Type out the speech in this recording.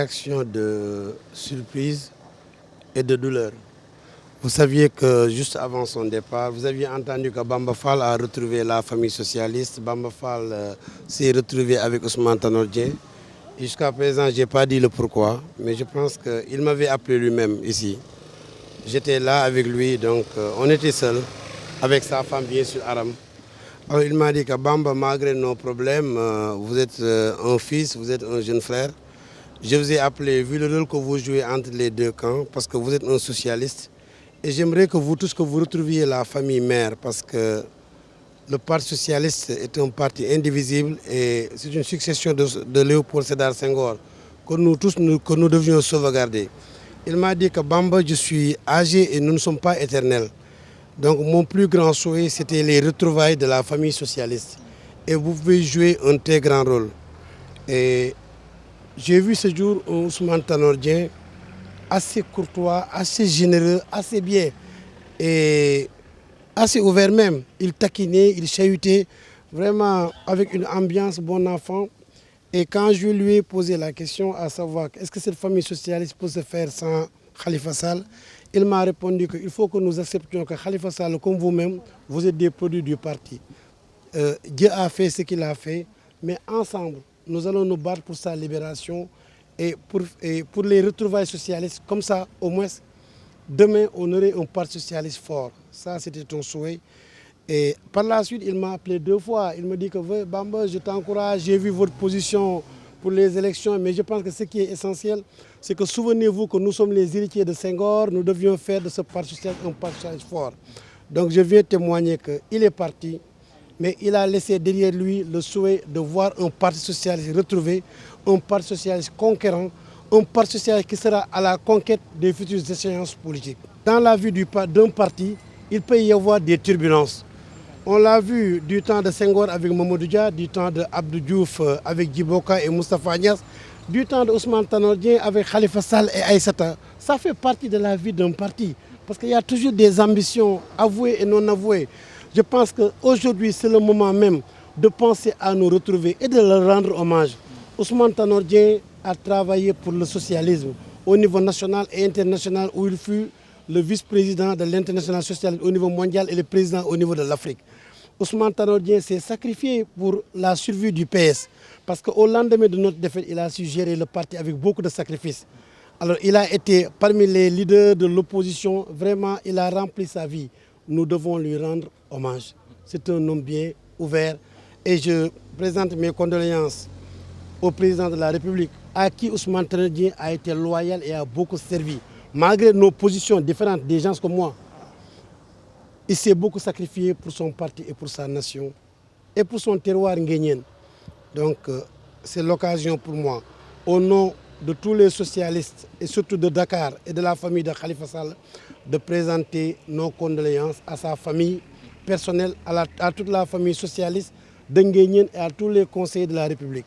réaction de surprise et de douleur. Vous saviez que juste avant son départ, vous aviez entendu que Bamba Fall a retrouvé la famille socialiste. Bamba Fall s'est retrouvé avec Ousmane Tanor Dieng. Jusqu'à présent, je n'ai pas dit le pourquoi, mais je pense qu'il m'avait appelé lui-même ici. J'étais là avec lui, donc on était seuls, avec sa femme bien sûr, Aram. Alors il m'a dit que Bamba, malgré nos problèmes, vous êtes un fils, vous êtes un jeune frère. Je vous ai appelé, vu le rôle que vous jouez entre les deux camps, parce que vous êtes un socialiste. Et j'aimerais que vous tous, que vous retrouviez la famille mère, parce que le Parti socialiste est un parti indivisible et c'est une succession de Léopold Sédar Senghor que nous tous que nous devions sauvegarder. Il m'a dit que Bamba, je suis âgé et nous ne sommes pas éternels. Donc mon plus grand souhait, c'était les retrouvailles de la famille socialiste. Et vous pouvez jouer un très grand rôle. Et j'ai vu ce jour Ousmane Tanor Dieng assez courtois, assez généreux, assez bien et assez ouvert même. Il taquinait, il chahutait, vraiment avec une ambiance bon enfant. Et quand je lui ai posé la question à savoir est-ce que cette famille socialiste peut se faire sans Khalifa Sall, il m'a répondu qu'il faut que nous acceptions que Khalifa Sall, comme vous-même, vous êtes des produits du parti. Dieu a fait ce qu'il a fait, mais ensemble, nous allons nous battre pour sa libération et pour les retrouvailles socialistes. Comme ça, au moins, demain, on aurait un parti socialiste fort. Ça, c'était ton souhait. Et par la suite, il m'a appelé 2 fois. Il me dit que Bamba, je t'encourage, j'ai vu votre position pour les élections, mais je pense que ce qui est essentiel, c'est que souvenez-vous que nous sommes les héritiers de Senghor, nous devions faire de ce parti socialiste un parti socialiste fort. Donc je viens témoigner qu'il est parti, mais il a laissé derrière lui le souhait de voir un parti socialiste retrouvé, un parti socialiste conquérant, un parti socialiste qui sera à la conquête des futures échéances politiques. Dans la vie d'un parti, il peut y avoir des turbulences. On l'a vu du temps de Senghor avec Mamadou Dia, du temps de Abdou Diouf avec Djiboka et Moustapha Niasse, du temps de Ousmane Tanor Dieng avec Khalifa Sall et Aïssata. Ça fait partie de la vie d'un parti, parce qu'il y a toujours des ambitions avouées et non avouées. Je pense qu'aujourd'hui, c'est le moment même de penser à nous retrouver et de leur rendre hommage. Ousmane Tanor Dieng a travaillé pour le socialisme au niveau national et international, où il fut le vice-président de l'international socialiste au niveau mondial et le président au niveau de l'Afrique. Ousmane Tanor Dieng s'est sacrifié pour la survie du PS, parce qu'au lendemain de notre défaite, il a su gérer le parti avec beaucoup de sacrifices. Alors il a été parmi les leaders de l'opposition, vraiment il a rempli sa vie. Nous devons lui rendre hommage. C'est un homme bien ouvert et je présente mes condoléances au président de la République, à qui Ousmane Tanor Dieng a été loyal et a beaucoup servi. Malgré nos positions différentes, des gens comme moi, il s'est beaucoup sacrifié pour son parti et pour sa nation et pour son terroir nguénien. Donc c'est l'occasion pour moi, au nom de tous les socialistes et surtout de Dakar et de la famille de Khalifa Sall, de présenter nos condoléances à sa famille personnelle, à toute la famille socialiste de Nguénien et à tous les conseillers de la République.